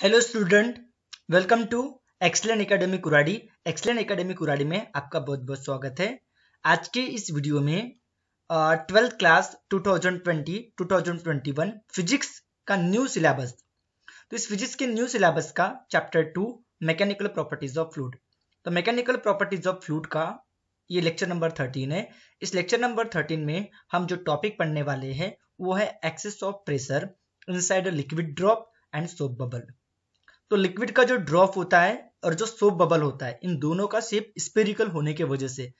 Hello student, welcome to excellent academy Kuradi. Excellent academy Kuradi में आपका बहुत बहुत स्वागत है। आज के इस वीडियो में 12th क्लास 2020-2021 फिजिक्स का न्यू सिलेबस। तो इस फिजिक्स के न्यू सिलेबस का chapter 2 mechanical properties of fluid. तो मैकेनिकल प्रॉपर्टीज ऑफ फ्लूइड का ये लेक्चर नंबर 13 है। इस लेक्चर नंबर 13 में हम जो टॉपिक पढ़ने वाले हैं वो है excess of pressure inside a liquid drop and soap bubble. तो लिक्विड का जो ड्रॉप होता है और जो सोप बबल होता है, इन दोनों का शेप स्फेरिकल होने की वजह से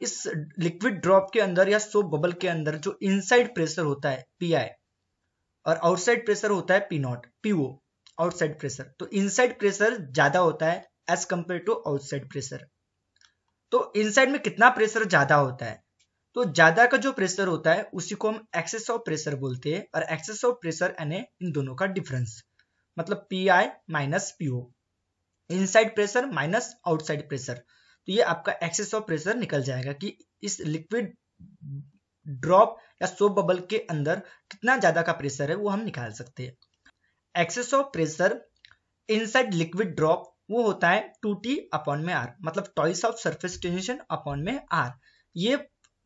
इस लिक्विड ड्रॉप के अंदर या सोप बबल के अंदर जो इनसाइड प्रेशर होता है पी आई और आउटसाइड प्रेशर होता है P naught P O outside pressure. तो इनसाइड प्रेशर ज्यादा होता है as compare to outside pressure. तो इनसाइड में कितना प्रेशर ज्यादा होता है? तो ज्यादा का जो प्रेशर होता है उसी को हम एक्सेस ऑफ प्रेशर बोलते हैं। और एक्सेस ऑफ प्रेशर यानी इन दोनों का डिफरेंस, मतलब P I minus PO, inside pressure minus outside pressure. तो ये आपका एक्सेस ऑफ प्रेशर निकल जाएगा कि इस लिक्विड ड्रॉप या सोप बबल के अंदर कितना ज्यादा का प्रेशर है वो हम निकाल सकते हैं। Excess of pressure inside liquid drop वो होता है 2T अपॉन में R, मतलब twice of surface tension upon में R। ये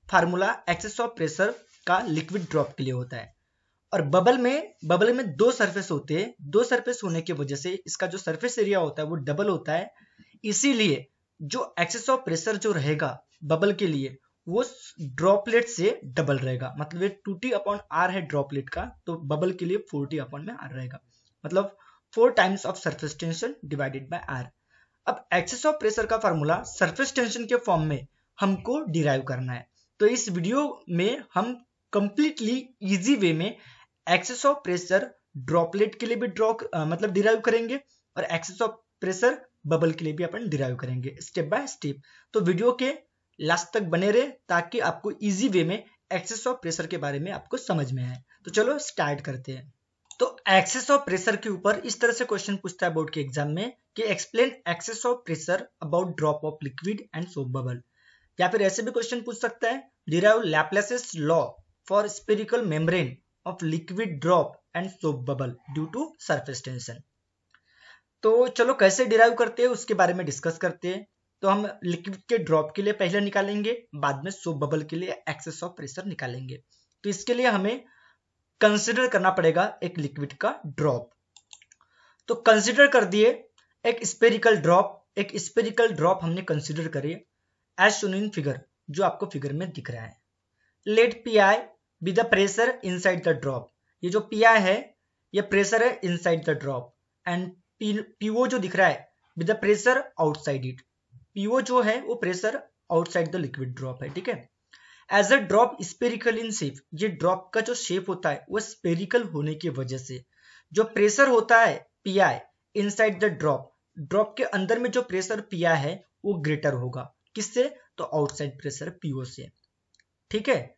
फार्मूला एक्सेस ऑफ प्रेशर का लिक्विड ड्रॉप के लिए होता है। और बबल में दो सरफेस होते हैं। दो सरफेस होने की वजह से इसका जो सरफेस एरिया होता है वो डबल होता है। इसीलिए जो एक्सेस ऑफ प्रेशर जो रहेगा बबल के लिए वो ड्रॉपलेट से डबल रहेगा। मतलब ये 2T अपॉन R है ड्रॉपलेट का, तो बबल के लिए 4T अपॉन में R रहेगा, मतलब 4 times of surface tension divided by R। अब एक्सेस ऑफ प्रेशर का फार्मूला सरफेस टेंशन के फॉर्म में हमको डिराइव करना है। तो इस वीडियो में हम कंप्लीटली इजी वे में एक्सेस ऑफ प्रेशर ड्रॉपलेट के लिए भी मतलब डिराइव करेंगे और एक्सेस ऑफ प्रेशर बबल के लिए भी अपन डिराइव करेंगे स्टेप बाय स्टेप। तो वीडियो के लास्ट तक बने रहे ताकि आपको इजी वे में एक्सेस ऑफ प्रेशर के बारे में आपको समझ में आए। तो चलो स्टार्ट करते हैं। तो एक्सेस ऑफ प्रेशर के ऊपर इस तरह से क्वेश्चन पूछता है बोर्ड के एग्जाम में कि explain excess of pressure about drop of liquid and soap bubble. या फिर ऐसे भी क्वेश्चन पूछ सकता है derive Laplace's law for spherical membrane of liquid drop and soap bubble due to surface tension. तो चलो कैसे डिराइव करते हैं उसके बारे में डिस्कस करते हैं। तो हम लिक्विड के ड्रॉप के लिए पहले निकालेंगे, बाद में सोप बबल के लिए एक्सेस ऑफ प्रेशर निकालेंगे। तो इसके लिए हमें कंसिडर करना पड़ेगा एक लिक्विड का ड्रॉप। तो कंसिडर कर दिए एक स्फेरिकल ड्रॉप हमने कंसिडर करिए एज शोन इन फिगर, जो आपको फिगर में दिख रहा है। Let P I be the pressure inside the drop. ये जो पी आई है ये प्रेशर है inside the drop and P O जो दिख रहा है be the pressure outside it. P O जो है वो pressure outside the liquid drop है, ठीक है। As a drop spherical in shape, ये ड्रॉप का जो शेप होता है वो स्पेरिकल होने की वजह से जो प्रेशर होता है P I inside the drop के अंदर में जो प्रेशर पी आई है वो ग्रेटर होगा। किससे? तो आउटसाइड प्रेशर पीओ से, ठीक है।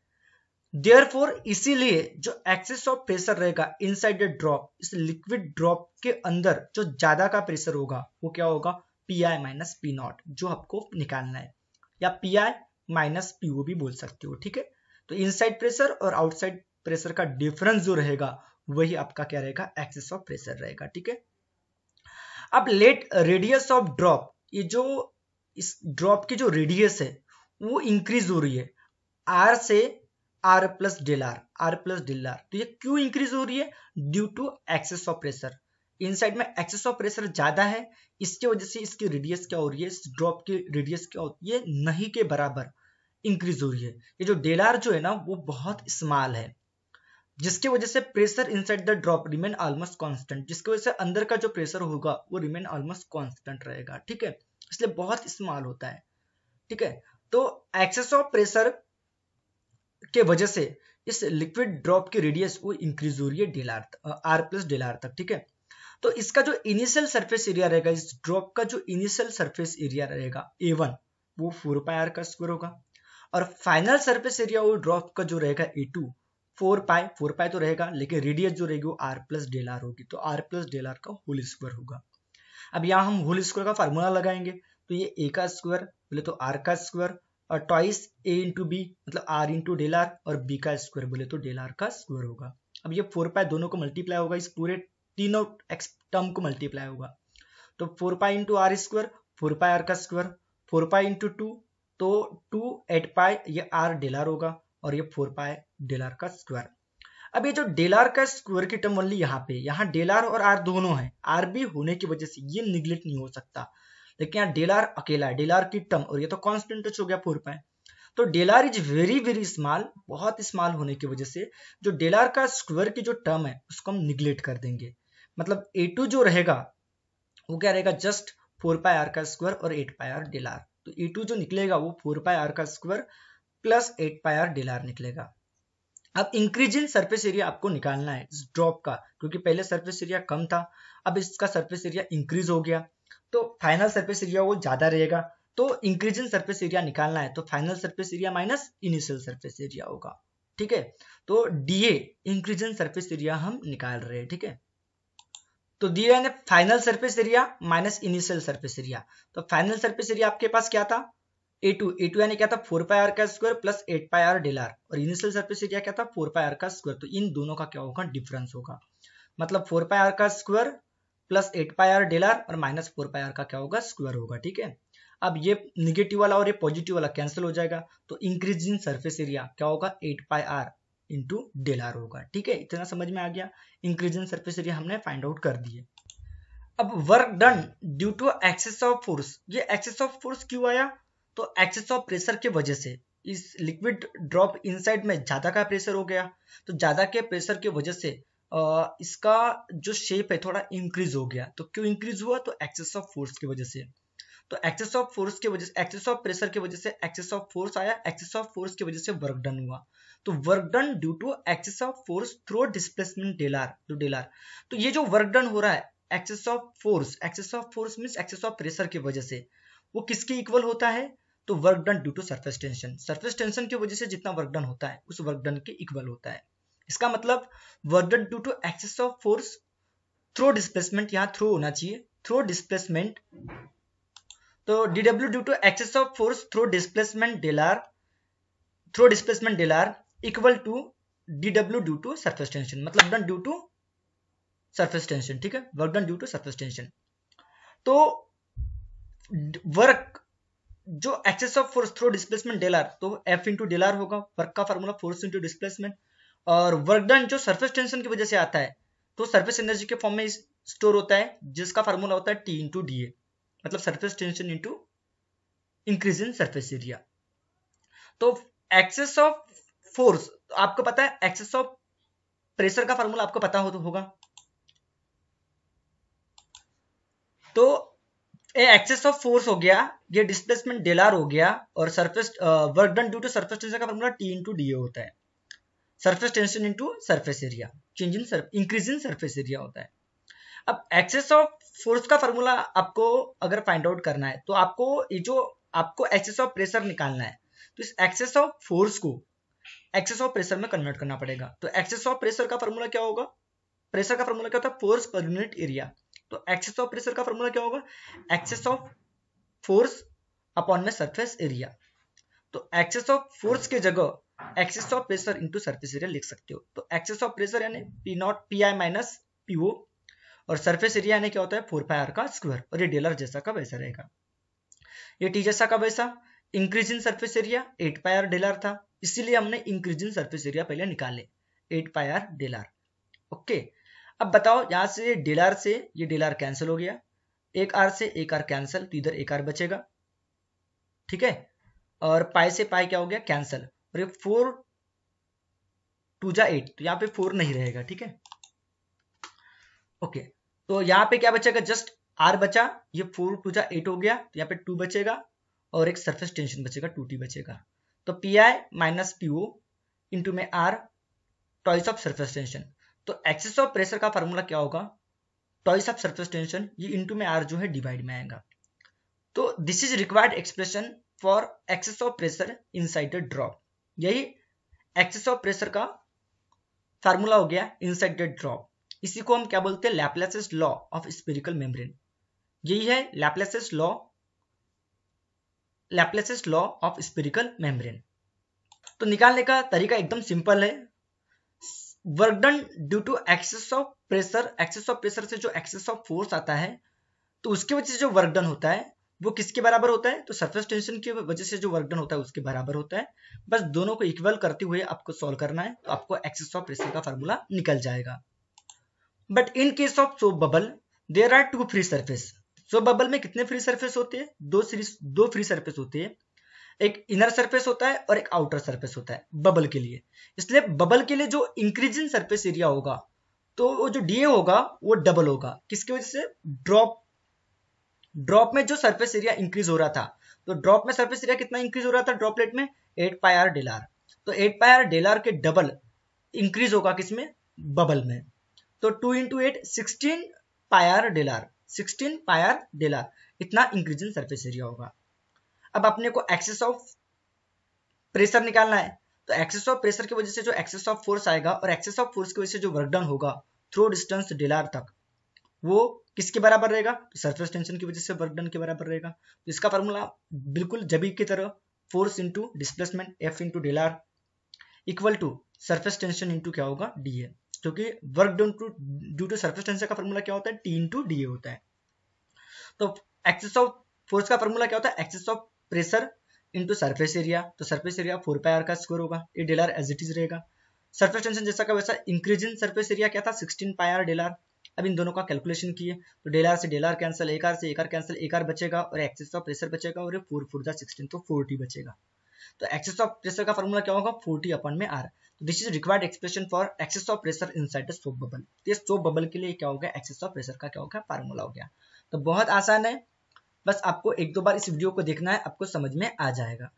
देयरफॉर इसीलिए जो एक्सेस ऑफ प्रेशर रहेगा इनसाइड द ड्रॉप, इस लिक्विड ड्रॉप के अंदर जो ज्यादा का प्रेशर होगा वो क्या होगा? P I minus P not, जो आपको निकालना है, या पी आई माइनस पीओ भी बोल सकते हो, ठीक है। तो इनसाइड प्रेशर और आउटसाइड प्रेशर का डिफरेंस जो रहेगा वही आपका क्या रहेगा? एक्सेस ऑफ प्रेशर रहेगा, ठीक है। अब लेट रेडियस ऑफ ड्रॉप, ये जो इस ड्रॉप की जो रेडियस है वो इंक्रीज हो रही है आर से R plus del R plus del R. तो ये क्यों इंक्रीज हो रही है? Due to excess of pressure. Inside में एक्सेस ऑफ प्रेशर ज्यादा है, इसकी वजह से इसकी रेडियस क्या हो रही है? इस ड्रॉप की रेडियस क्या होती है? नहीं के बराबर इंक्रीज हो रही है। ये जो डेल आर जो है ना वो बहुत स्मॉल है, जिसकी वजह से pressure inside the drop remain almost constant, जिसकी वजह से अंदर का जो प्रेशर होगा वो रिमेन ऑलमोस्ट कांस्टेंट रहेगा, ठीक है। इसलिए बहुत स्मॉल होता है, ठीक है। तो एक्सेस ऑफ प्रेशर के वजह से इस लिक्विड ड्रॉप की रेडियस वो इंक्रीज हो रही है del R plus del R तक, ठीक है। तो इसका जो इनिशियल सरफेस एरिया रहेगा, इस ड्रॉप का जो इनिशियल सरफेस एरिया रहेगा A1 वो 4 पाई आर का स्क्वायर होगा, और फाइनल सरफेस एरिया वो ड्रॉप का जो रहेगा A2 4 पाई तो रहेगा, लेकिन रेडियस जो रहेगी वो आर प्लस डेल आर होगी, तो आर प्लस डेल आर का होल स्क्वायर होगा। अब यहाँ हम होल स्क्वायर का फार्मूला लगाएंगे, तो ये ए का स्क्वायर बोले तो आर का स्क्वायर, और ट्वाइस ए इंटू बी मतलब आर इंटू डेल आर, और बी का स्क्वायर बोले तो डेल आर का स्क्वायर होगा। अब ये 4 पाई दोनों को मल्टीप्लाई होगा इस पूरे तीनों टर्म को मल्टीप्लाई होगा। तो 4 pi into R square, 4 pi R का स्क्वायर, 4 पाई इंटू 2, तो 2 8 पाई, ये आर डेल आर होगा, और ये 4 पाई डेल आर का स्क्वायर। अब ये जो डेल आर का स्क्वायर की टर्म ओनली यहाँ पे, यहाँ डेल आर और आर दोनों है, आर भी होने की वजह से ये निगलेक्ट नहीं हो सकता, लेकिन यहाँ डेल आर अकेला है, डेल आर की टर्म, और ये तो कांस्टेंट टच हो गया 4 पाई। तो del R is very very small, बहुत स्मॉल होने की वजह से जो डेल आर का स्क्वायर की जो टर्म है उसको हम निगलेक्ट कर देंगे। मतलब A2 जो रहेगा वो क्या रहेगा, जस्ट 4 पाई आर का स्क्वायर और 8 पाई आर डेल आर। तो A2 जो निकलेगा वो 4 पाई आर का square plus 8 pi R del R निकलेगा। अब इंक्रीज इन सरफेस एरिया आपको निकालना है इस ड्रॉप का, क्योंकि पहले सरफेस एरिया कम था, अब इसका सरफेस एरिया इंक्रीज हो गया, तो फाइनल सरफेस एरिया वो ज्यादा रहेगा। तो इंक्रीज इन सरफेस एरिया निकालना है, तो final surface area minus initial surface area होगा। ठीक है, तो DA increase in surface area हम निकाल रहे हैं। ठीक है, तो दिया है final surface area minus initial surface area. तो फाइनल सरफेस एरिया आपके पास क्या था, A2 यानी क्या था 4 पाई आर का square plus 8 pi R del R, और इनिशियल सरफेस एरिया क्या था 4 पाई आर का स्क्वायर। तो इन दोनों का क्या होगा, डिफरेंस होगा, मतलब 4 पाई आर का square plus 8 pi R del R और माइनस 4 पाई आर का क्या होगा, स्क्वायर होगा। ठीक है, अब ये निगेटिव वाला और ये पॉजिटिव वाला कैंसिल हो जाएगा, तो इंक्रीज इन सरफेस एरिया क्या होगा, 8 pi R into del R होगा। ठीक है, इतना समझ में आ गया, इंक्रीज इन सरफेस एरिया हमने फाइंड आउट कर दिए। अब work done due to excess of force, ये एक्सेस ऑफ फोर्स क्यों आया, तो एक्सेस ऑफ प्रेशर की वजह से इस लिक्विड ड्रॉप इनसाइड में ज्यादा का प्रेशर हो गया, तो ज्यादा के प्रेशर की वजह से इसका जो शेप है थोड़ा इंक्रीज हो गया। तो क्यों इंक्रीज हुआ, तो एक्सेस ऑफ फोर्स की वजह से। तो एक्सेस ऑफ फोर्स की वजह से, एक्सेस ऑफ प्रेशर की वजह से एक्सेस ऑफ फोर्स आया, एक्सेस ऑफ फोर्स की वजह से वर्क डन हुआ। तो work done due to excess of force through displacement del R, तो डेल आर, तो ये जो वर्क डन हो रहा है excess of force means excess of pressure की वजह से, वो किसके इक्वल होता है, तो work done due to surface tension. Surface tension की वजह से जितना वर्क डन होता है उस वर्क डन के इक्वल होता है। इसका मतलब work done due to excess of force through displacement, यहाँ थ्रू होना चाहिए, थ्रू डिस्प्लेसमेंट, तो dw due to excess of force through displacement del R equal to dw due to surface tension, मतलब done due to surface tension. ठीक है, work done due to surface tension. तो work जो excess of force through displacement del R, तो F into del R होगा, work का formula force into displacement, और work done जो सरफेस टेंशन की वजह से आता है तो सरफेस एनर्जी के फॉर्म में स्टोर होता है, जिसका फॉर्मूला होता है T इंटू DA, मतलब surface tension into increase in surface area. तो एक्सेस ऑफ फोर्स आपको पता है, एक्सेस ऑफ प्रेशर का फॉर्मूला आपको पता होगा, तो एक्सेस ऑफ फोर्स हो गया, ये डिस्प्लेसमेंट डेल आर हो गया, और surface work done due to surface tension का फॉर्मूला T इंटू DA होता है, surface tension into surface area, change in increase in surface area होता है। अब एक्सेस ऑफ फोर्स का फॉर्मूला आपको अगर फाइंड आउट करना है तो आपको ये जो आपको एक्सेस ऑफ प्रेशर निकालना है, तो इस एक्सेस ऑफ फोर्स को एक्सेस ऑफ प्रेशर में कन्वर्ट करना पड़ेगा। तो एक्सेस ऑफ प्रेशर का फॉर्मूला क्या होगा, प्रेशर का फॉर्मूला क्या होता है, फोर्स पर यूनिट एरिया। तो एक्सेस ऑफ प्रेशर का फॉर्मूला क्या होगा, एक्सेस ऑफ फोर्स अपॉन में सरफेस एरिया। तो एक्सेस ऑफ फोर्स के जगह excess of pressure into surface area लिख सकते हो। तो एक्सेस ऑफ प्रेशर यानी P not PI minus PO, और सरफेस एरिया यानी क्या होता है 4 पाई आर का स्क्वायर, और ये डेल आर जैसा का वैसा रहेगा, ये T जैसा का वैसा। Increase in surface area 8 pi R del R था, इसीलिए हमने इंक्रीज इन सरफेस एरिया पहले निकाले 8 pi R del are. Okay, अब बताओ यहां से डेल आर से ये डेल आर कैंसिल हो गया, एक आर से एक आर कैंसिल, तो इधर एक आर बचेगा। ठीक है, और पाई से पाई क्या हो गया, कैंसिल, और ये 4 2 जा 8, तो यहाँ पे 4 नहीं रहेगा। ठीक है, ओके, तो यहाँ पे क्या बचेगा, जस्ट आर बचा, ये 4 2 जा 8 हो गया, तो यहाँ पे 2 बचेगा, और एक सरफेस टेंशन बचेगा 2T बचेगा। तो PI माइनस PO इंटू में R twice of surface tension. तो एक्सेस ऑफ प्रेशर का फॉर्मूला क्या होगा, टॉइस ऑफ सरफेस टेंशन, ये इंटू में R जो है डिवाइड में आएगा। तो this is required expression for excess of pressure inside the drop, यही एक्सेस ऑफ प्रेशर का फार्मूला हो गया इनसाइड द ड्रॉप। इसी को हम क्या बोलते हैं, Laplace's law of spherical membrane, यही है Laplace's law of spherical membrane. तो निकालने का तरीका एकदम सिंपल है, work done due to excess of pressure, excess of pressure से जो एक्सेस ऑफ फोर्स आता है तो उसकी वजह से जो वर्क डन होता है वो किसके बराबर होता है, तो सरफेस टेंशन की वजह से जो वर्क डन होता है उसके बराबर होता है। बस दोनों को इक्वल करते हुए आपको सॉल्व करना है, तो आपको एक्सेस ऑफ प्रेशर का फार्मूला निकल जाएगा। But in case of soap bubble there are two free surface. Soap bubble में कितने फ्री सरफेस होते हैं, दो फ्री सरफेस होते हैं, एक इनर सरफेस होता है और एक आउटर सरफेस होता है बबल के लिए। इसलिए बबल के लिए जो इंक्रीजिंग सरफेस एरिया होगा तो वो जो डीए होगा वो डबल होगा, किसकी वजह से, ड्रॉप में जो सरफेस एरिया इंक्रीज हो रहा था, तो ड्रॉप में सरफेस एरिया कितना इंक्रीज हो रहा था ड्रॉपलेट में, 8 पाई आर डेल आर। तो 8 पाई आर डेल आर के डबल इंक्रीज होगा किसमें, बबल में। तो 2 into 8 16 pi R del R, 16 pi R del R, इतना इंक्रीजिंग सरफेस एरिया होगा। अब अपने को एक्सेस ऑफ प्रेशर निकालना है, तो एक्सेस ऑफ प्रेशर की वजह से जो एक्सेस ऑफ फोर्स आएगा और एक्सेस ऑफ फोर्स की वजह से जो वर्क डन होगा थ्रू डिस्टेंस डेल आर तक, वो किसके बराबर रहेगा, तो सरफेस टेंशन की वजह से वर्क डन के बराबर रहेगा। तो इसका फार्मूला बिल्कुल जबी की तरह, force into displacement F into del R equal to surface tension into क्या होगा, डी ए, क्योंकि work done due to surface tension का फार्मूला क्या होता है, टी इंटू डी ए होता है। तो एक्सेस ऑफ फोर्स का फार्मूला क्या होता है, excess of pressure into surface area, तो सरफेस एरिया 4 पाई आर का स्क्वायर होगा, ये del R as it is रहेगा। सरफेस टेंशन जैसा का वैसा इंक्रीजिंग सरफेस एरिया क्या था, 16 पाई आर डेल आर। अब इन दोनों का कैलकुलेशन किए तो डेल आर से डेल आर कैंसिल, एक आर से एक आर कैंसिल, एक आर बचेगा और एक्सेस ऑफ प्रेशर बचेगा और ये 4 4 16 तो 40 बचेगा। तो एक्सेस ऑफ प्रेशर का फार्मूला क्या होगा, 40 अपन में आर। तो this is required expression for excess of pressure inside the soap bubble. ये सोप बबल के लिए क्या हो गया, एक्सेस ऑफ प्रेशर का क्या हो गया, फार्मूला हो गया। तो बहुत आसान है, बस आपको एक दो बार इस वीडियो को देखना है, आपको समझ में आ जाएगा।